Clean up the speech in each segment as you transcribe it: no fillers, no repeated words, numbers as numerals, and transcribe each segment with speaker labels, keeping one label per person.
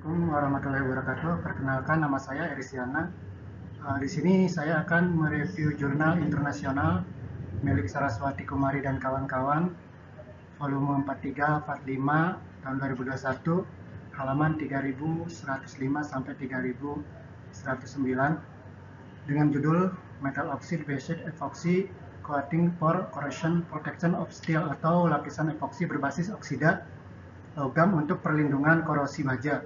Speaker 1: Assalamualaikum warahmatullahi wabarakatuh. Perkenalkan, nama saya Erisiana. Di sini saya akan mereview jurnal internasional milik Saraswati Kumari dan kawan-kawan, volume 4345 tahun 2021, halaman 3105 sampai 3109, dengan judul Metal Oxide Based Epoxy Coating for Corrosion Protection of Steel, atau lapisan epoksi berbasis oksida logam untuk perlindungan korosi baja.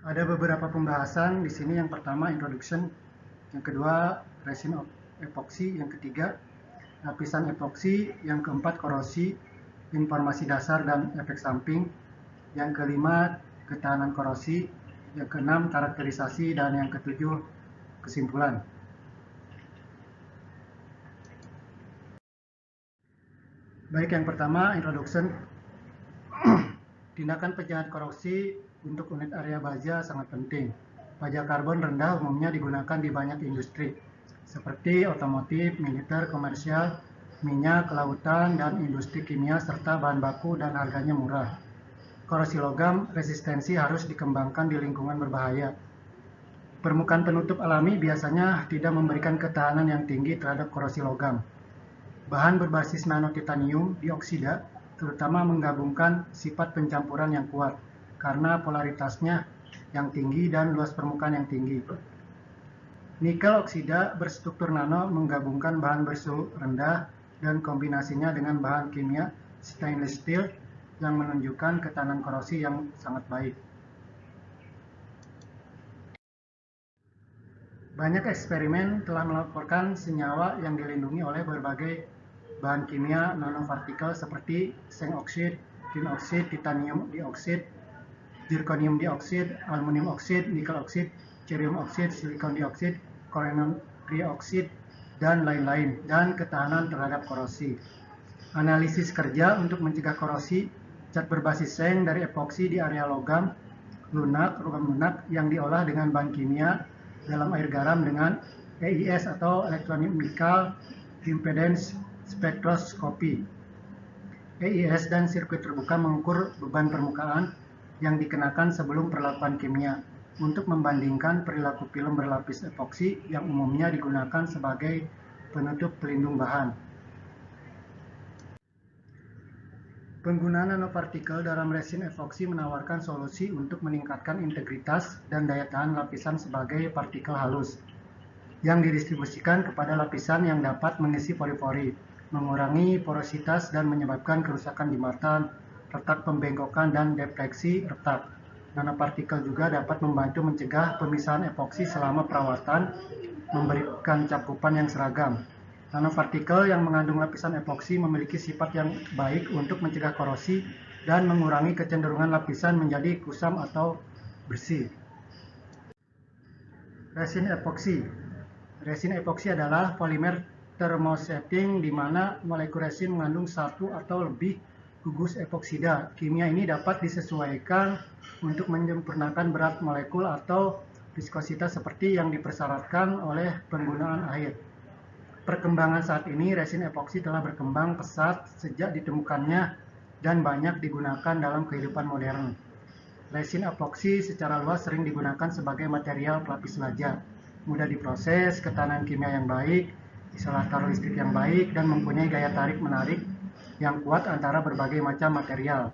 Speaker 1: Ada beberapa pembahasan di sini. Yang pertama, introduction. Yang kedua, resin epoksi. Yang ketiga, lapisan epoksi. Yang keempat, korosi, informasi dasar dan efek samping. Yang kelima, ketahanan korosi. Yang keenam, karakterisasi. Dan yang ketujuh, kesimpulan. Baik, yang pertama, introduction. Tindakan pencegahan korosi untuk unit area baja sangat penting. Baja karbon rendah umumnya digunakan di banyak industri, seperti otomotif, militer, komersial, minyak, kelautan, dan industri kimia, serta bahan baku dan harganya murah. Korosi logam resistensi harus dikembangkan di lingkungan berbahaya. Permukaan penutup alami biasanya tidak memberikan ketahanan yang tinggi terhadap korosi logam. Bahan berbasis nanotitanium dioksida terutama menggabungkan sifat pencampuran yang kuat karena polaritasnya yang tinggi dan luas permukaan yang tinggi. Nikel oksida berstruktur nano menggabungkan bahan bersuhu rendah dan kombinasinya dengan bahan kimia stainless steel yang menunjukkan ketahanan korosi yang sangat baik. Banyak eksperimen telah melaporkan senyawa yang dilindungi oleh berbagai bahan kimia nanopartikel seperti zinc oxide, tin oxide, titanium dioxide, zirconium dioxide, aluminium oxide, nikel oxide, cerium oxide, silikon dioxide, korenon dioxide, dan lain-lain, dan ketahanan terhadap korosi. Analisis kerja untuk mencegah korosi, cat berbasis zinc dari epoksi di area logam lunak yang diolah dengan bahan kimia dalam air garam dengan EIS atau Electrochemical Impedance Spectroscopy. EIS dan sirkuit terbuka mengukur beban permukaan yang dikenakan sebelum perlakuan kimia untuk membandingkan perilaku film berlapis epoksi yang umumnya digunakan sebagai penutup pelindung bahan. Penggunaan nanopartikel dalam resin epoksi menawarkan solusi untuk meningkatkan integritas dan daya tahan lapisan sebagai partikel halus yang didistribusikan kepada lapisan yang dapat mengisi pori-pori, mengurangi porositas dan menyebabkan kerusakan di mata, retak pembengkokan, dan defleksi retak. Nanopartikel juga dapat membantu mencegah pemisahan epoksi selama perawatan, memberikan cakupan yang seragam. Nanopartikel yang mengandung lapisan epoksi memiliki sifat yang baik untuk mencegah korosi dan mengurangi kecenderungan lapisan menjadi kusam atau bersih. Resin epoksi. Resin epoksi adalah polimer thermosetting di mana molekul resin mengandung satu atau lebih gugus epoksida. Kimia ini dapat disesuaikan untuk menyempurnakan berat molekul atau viskositas seperti yang dipersyaratkan oleh penggunaan air. Perkembangan saat ini, resin epoksi telah berkembang pesat sejak ditemukannya dan banyak digunakan dalam kehidupan modern. Resin epoksi secara luas sering digunakan sebagai material pelapis baja, mudah diproses, ketahanan kimia yang baik, isolator listrik yang baik, dan mempunyai daya tarik-menarik yang kuat antara berbagai macam material.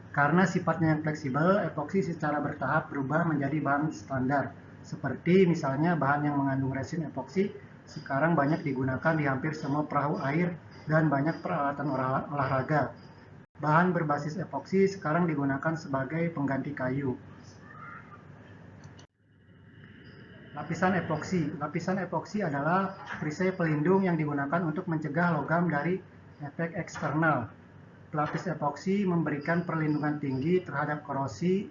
Speaker 1: Karena sifatnya yang fleksibel, epoksi secara bertahap berubah menjadi bahan standar. Seperti misalnya bahan yang mengandung resin epoksi sekarang banyak digunakan di hampir semua perahu air dan banyak peralatan olahraga. Bahan berbasis epoksi sekarang digunakan sebagai pengganti kayu. Lapisan epoksi. Lapisan epoksi adalah perisai pelindung yang digunakan untuk mencegah logam dari efek eksternal. Pelapis epoksi memberikan perlindungan tinggi terhadap korosi,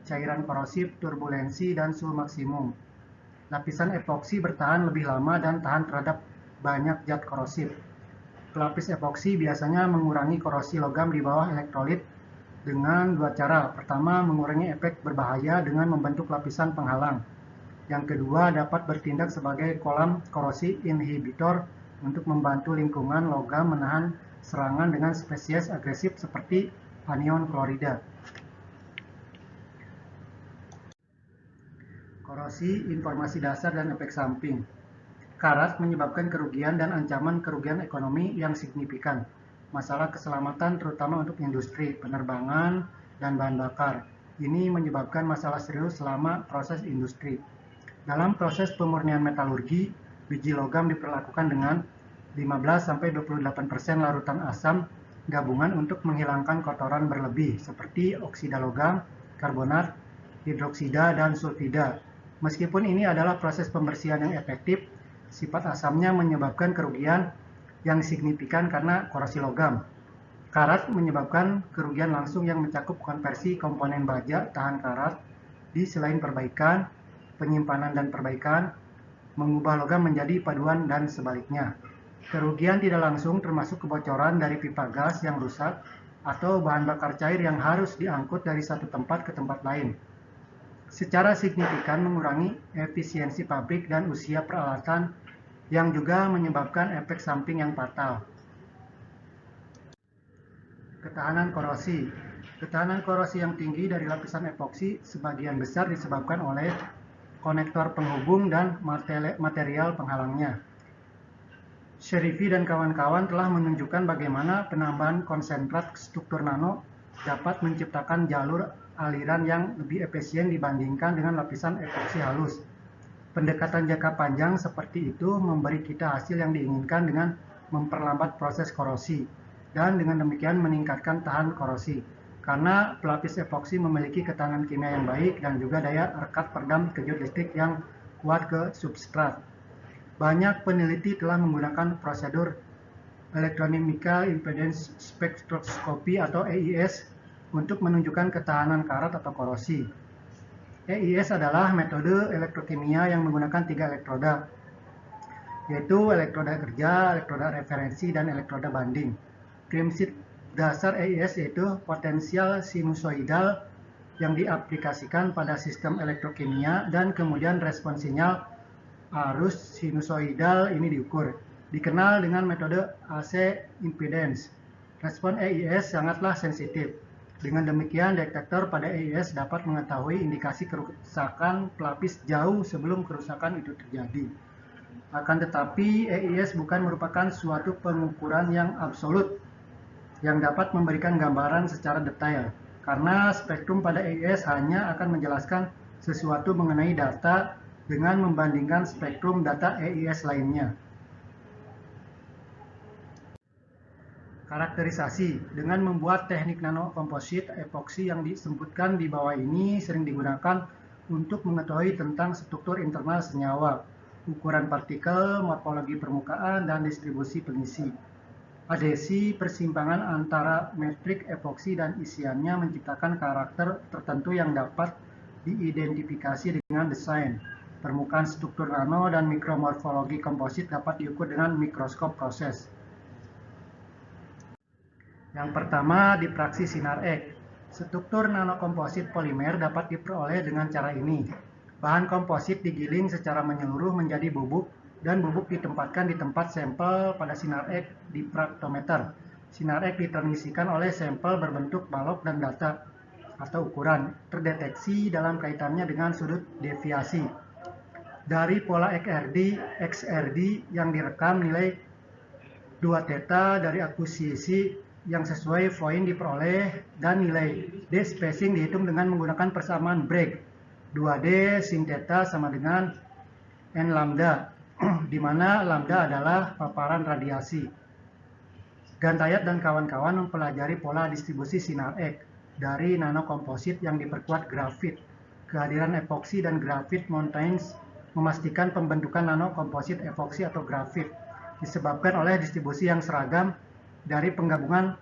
Speaker 1: cairan korosif, turbulensi, dan suhu maksimum. Lapisan epoksi bertahan lebih lama dan tahan terhadap banyak zat korosif. Pelapis epoksi biasanya mengurangi korosi logam di bawah elektrolit dengan dua cara. Pertama, mengurangi efek berbahaya dengan membentuk lapisan penghalang. Yang kedua, dapat bertindak sebagai kolam korosi inhibitor untuk membantu lingkungan logam menahan serangan dengan spesies agresif seperti anion klorida. Korosi, informasi dasar dan efek samping. Karat menyebabkan kerugian dan ancaman kerugian ekonomi yang signifikan. Masalah keselamatan terutama untuk industri, penerbangan, dan bahan bakar. Ini menyebabkan masalah serius selama proses industri. Dalam proses pemurnian metalurgi, biji logam diperlakukan dengan 15-28% larutan asam gabungan untuk menghilangkan kotoran berlebih seperti oksida logam, karbonat, hidroksida, dan sulfida. Meskipun ini adalah proses pembersihan yang efektif, sifat asamnya menyebabkan kerugian yang signifikan karena korosi logam. Karat menyebabkan kerugian langsung yang mencakup konversi komponen baja tahan karat di selain perbaikan, penyimpanan dan perbaikan, mengubah logam menjadi paduan dan sebaliknya. Kerugian tidak langsung termasuk kebocoran dari pipa gas yang rusak atau bahan bakar cair yang harus diangkut dari satu tempat ke tempat lain. Secara signifikan mengurangi efisiensi pabrik dan usia peralatan yang juga menyebabkan efek samping yang fatal. Ketahanan korosi. Ketahanan korosi yang tinggi dari lapisan epoksi sebagian besar disebabkan oleh konektor penghubung dan material penghalangnya. Sherifi dan kawan-kawan telah menunjukkan bagaimana penambahan konsentrat struktur nano dapat menciptakan jalur aliran yang lebih efisien dibandingkan dengan lapisan epoksi halus. Pendekatan jangka panjang seperti itu memberi kita hasil yang diinginkan dengan memperlambat proses korosi dan dengan demikian meningkatkan tahan korosi. Karena pelapis epoksi memiliki ketahanan kimia yang baik dan juga daya rekat peredam kejut listrik yang kuat ke substrat. Banyak peneliti telah menggunakan prosedur Electrochemical Impedance Spectroscopy atau EIS untuk menunjukkan ketahanan karat atau korosi. EIS adalah metode elektrokimia yang menggunakan 3 elektroda, yaitu elektroda kerja, elektroda referensi, dan elektroda banding. Prinsip dasar EIS yaitu potensial sinusoidal yang diaplikasikan pada sistem elektrokimia dan kemudian respon sinyal arus sinusoidal ini diukur. Dikenal dengan metode AC impedance. Respon EIS sangatlah sensitif. Dengan demikian, detektor pada EIS dapat mengetahui indikasi kerusakan pelapis jauh sebelum kerusakan itu terjadi. Akan tetapi, EIS bukan merupakan suatu pengukuran yang absolut yang dapat memberikan gambaran secara detail, karena spektrum pada EIS hanya akan menjelaskan sesuatu mengenai data dengan membandingkan spektrum data EIS lainnya. Karakterisasi. Dengan membuat teknik nanokomposit epoksi yang disebutkan di bawah ini sering digunakan untuk mengetahui tentang struktur internal senyawa, ukuran partikel, morfologi permukaan, dan distribusi pengisi. Adhesi persimpangan antara metrik epoksi dan isiannya menciptakan karakter tertentu yang dapat diidentifikasi dengan desain. Permukaan struktur nano dan mikromorfologi komposit dapat diukur dengan mikroskop proses. Yang pertama, diffraksi sinar X. Struktur nanokomposit polimer dapat diperoleh dengan cara ini. Bahan komposit digiling secara menyeluruh menjadi bubuk dan bubuk ditempatkan di tempat sampel pada sinar X diffractometer. Sinar X ditransmisikan oleh sampel berbentuk balok dan data atau ukuran terdeteksi dalam kaitannya dengan sudut deviasi. Dari pola XRD yang direkam nilai 2 theta dari akuisisi yang sesuai point diperoleh dan nilai D spacing dihitung dengan menggunakan persamaan Bragg. 2D sin theta sama dengan N lambda, di mana lambda adalah paparan radiasi. Gantayat dan kawan-kawan mempelajari pola distribusi sinar X dari nanokomposit yang diperkuat grafit. Kehadiran epoksi dan grafit mountains memastikan pembentukan nanokomposit epoksi atau grafit disebabkan oleh distribusi yang seragam dari penggabungan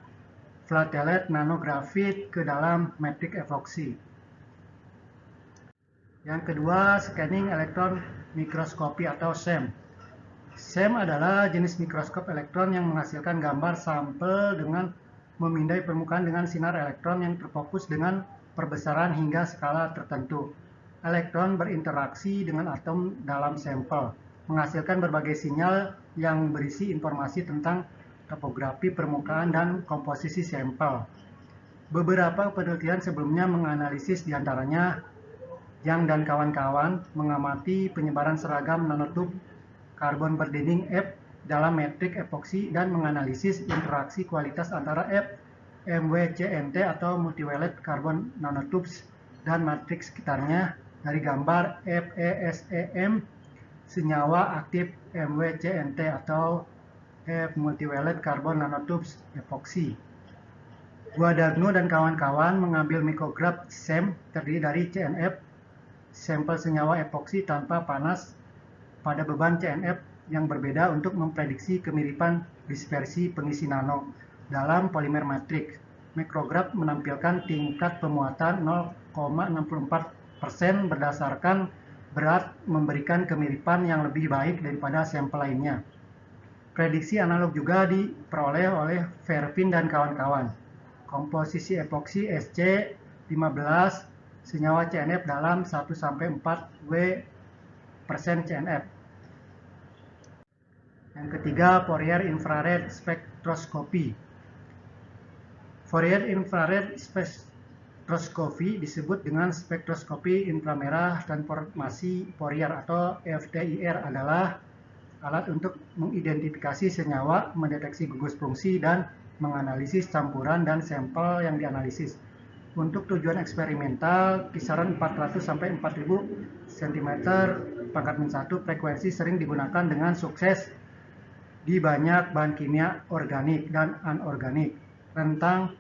Speaker 1: flatellate nanografit ke dalam metrik epoksi. Yang kedua, scanning elektron mikroskopi atau SEM. SEM adalah jenis mikroskop elektron yang menghasilkan gambar sampel dengan memindai permukaan dengan sinar elektron yang terfokus dengan perbesaran hingga skala tertentu. Elektron berinteraksi dengan atom dalam sampel, menghasilkan berbagai sinyal yang berisi informasi tentang topografi permukaan, dan komposisi sampel. Beberapa penelitian sebelumnya menganalisis diantaranya Yang dan kawan-kawan mengamati penyebaran seragam nanotub karbon berdinding F dalam metrik epoksi dan menganalisis interaksi kualitas antara F, MWCNT atau multivalent carbon nanotubes dan matriks sekitarnya dari gambar FESEM senyawa aktif MWCNT atau F multivalent carbon nanotubes epoksi. Guadagno dan kawan-kawan mengambil mikrograf SEM terdiri dari CNF sampel senyawa epoksi tanpa panas pada beban CNF yang berbeda untuk memprediksi kemiripan dispersi pengisi nano dalam polimer matriks. Mikrograf menampilkan tingkat pemuatan 0,64% berdasarkan berat memberikan kemiripan yang lebih baik daripada sampel lainnya. Prediksi analog juga diperoleh oleh Vervin dan kawan-kawan. Komposisi epoksi SC15 senyawa CNF dalam 1-4 W% CNF. Yang ketiga, Fourier infrared spektroskopi. Fourier infrared spektroskopi disebut dengan spektroskopi inframerah transformasi Fourier atau FTIR adalah alat untuk mengidentifikasi senyawa, mendeteksi gugus fungsi, dan menganalisis campuran dan sampel yang dianalisis. Untuk tujuan eksperimental, kisaran 400 sampai 4000 cm/1 frekuensi sering digunakan dengan sukses di banyak bahan kimia organik dan anorganik. Rentang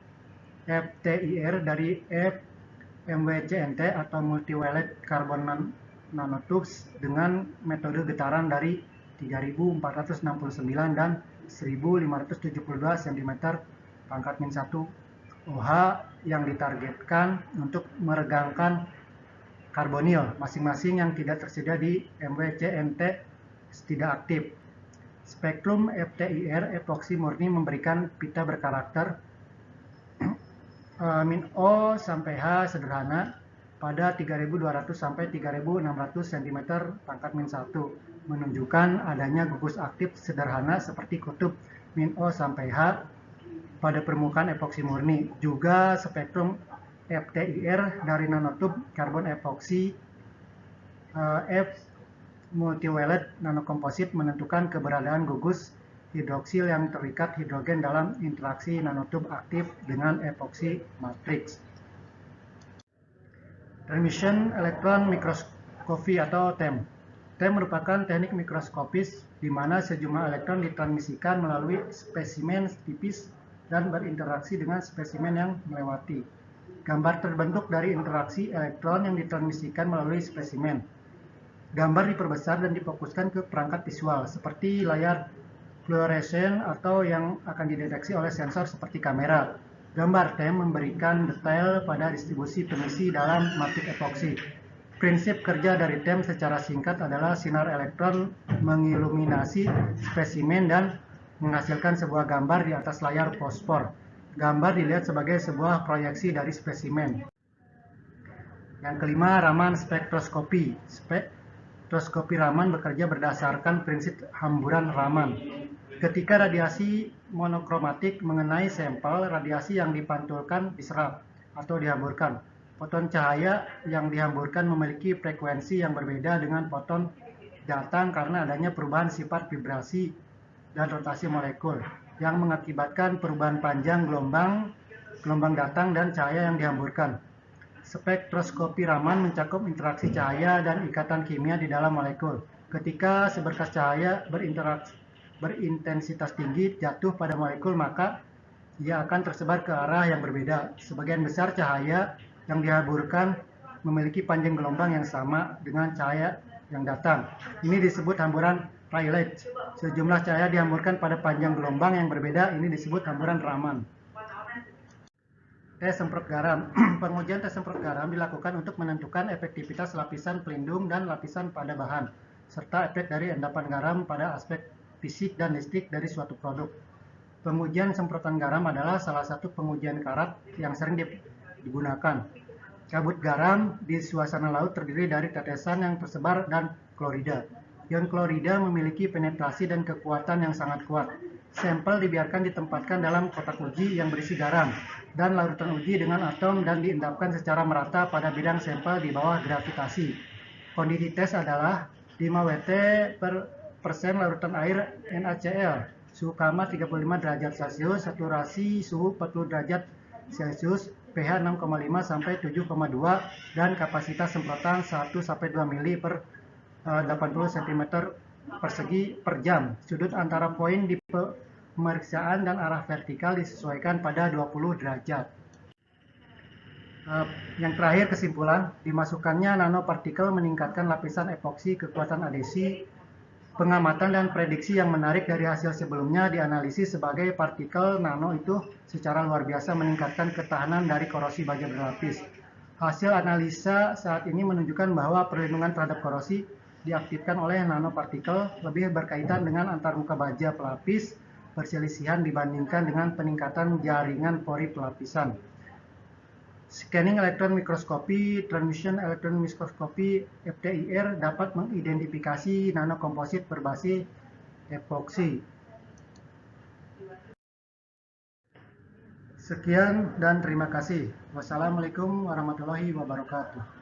Speaker 1: FTIR dari FMWCNT atau multivalent carbon nanotubes dengan metode getaran dari 3469 dan 1572 cm/1 OH yang ditargetkan untuk meregangkan karbonil masing-masing yang tidak tersedia di MWCNT tidak aktif. Spektrum FTIR epoksi murni memberikan pita berkarakter min O sampai H sederhana pada 3200 sampai 3600 cm/-1 menunjukkan adanya gugus aktif sederhana seperti kutub min O sampai H pada permukaan epoksi murni. Juga spektrum FTIR dari nanotub karbon epoksi F multivalent nanokomposit menentukan keberadaan gugus hidroksil yang terikat hidrogen dalam interaksi nanotub aktif dengan epoksi matriks. Transmission electron microscopy atau TEM. TEM merupakan teknik mikroskopis di mana sejumlah elektron ditransmisikan melalui spesimen tipis dan berinteraksi dengan spesimen yang melewati. Gambar terbentuk dari interaksi elektron yang ditransmisikan melalui spesimen. Gambar diperbesar dan difokuskan ke perangkat visual, seperti layar fluoresen atau yang akan dideteksi oleh sensor seperti kamera. Gambar TEM memberikan detail pada distribusi pengisi dalam matrik epoksi. Prinsip kerja dari TEM secara singkat adalah sinar elektron mengiluminasi spesimen dan menghasilkan sebuah gambar di atas layar fosfor. Gambar dilihat sebagai sebuah proyeksi dari spesimen. Yang kelima, Raman spektroskopi. Spektroskopi Raman bekerja berdasarkan prinsip hamburan Raman. Ketika radiasi monokromatik mengenai sampel, radiasi yang dipantulkan diserap atau dihamburkan. Foton cahaya yang dihamburkan memiliki frekuensi yang berbeda dengan foton datang karena adanya perubahan sifat vibrasi dan rotasi molekul yang mengakibatkan perubahan panjang gelombang datang dan cahaya yang dihamburkan. Spektroskopi Raman mencakup interaksi cahaya dan ikatan kimia di dalam molekul. Ketika seberkas cahaya berintensitas tinggi jatuh pada molekul, maka ia akan tersebar ke arah yang berbeda. Sebagian besar cahaya yang dihamburkan memiliki panjang gelombang yang sama dengan cahaya yang datang. Ini disebut hamburan Rayleigh. Sejumlah cahaya dihamburkan pada panjang gelombang yang berbeda, ini disebut hamburan Raman. Tes semprot garam. Pengujian tes semprot garam dilakukan untuk menentukan efektivitas lapisan pelindung dan lapisan pada bahan, serta efek dari endapan garam pada aspek fisik dan listrik dari suatu produk. Pengujian semprotan garam adalah salah satu pengujian karat yang sering digunakan. Kabut garam di suasana laut terdiri dari tetesan yang tersebar dan klorida. Ion klorida memiliki penetrasi dan kekuatan yang sangat kuat. Sampel dibiarkan ditempatkan dalam kotak uji yang berisi garam dan larutan uji dengan atom dan diendapkan secara merata pada bidang sampel di bawah gravitasi. Kondisi tes adalah 5 Wt per persen larutan air NaCl, suhu kamar 35 derajat Celcius, saturasi suhu 40 derajat Celcius, pH 6,5 sampai 7,2 dan kapasitas semprotan 1 sampai 2 mili per 80 cm persegi per jam. Sudut antara poin di pemeriksaan dan arah vertikal disesuaikan pada 20 derajat. Yang terakhir, kesimpulan, dimasukkannya nanopartikel meningkatkan lapisan epoksi, kekuatan adhesi, pengamatan dan prediksi yang menarik dari hasil sebelumnya dianalisis sebagai partikel nano itu secara luar biasa meningkatkan ketahanan dari korosi baja berlapis. Hasil analisa saat ini menunjukkan bahwa perlindungan terhadap korosi diaktifkan oleh nanopartikel lebih berkaitan dengan antarmuka baja pelapis perselisihan dibandingkan dengan peningkatan jaringan pori pelapisan. Scanning elektron mikroskopi, transmission elektron mikroskopi (FTIR) dapat mengidentifikasi nanokomposit berbasis epoksi. Sekian dan terima kasih. Wassalamualaikum warahmatullahi wabarakatuh.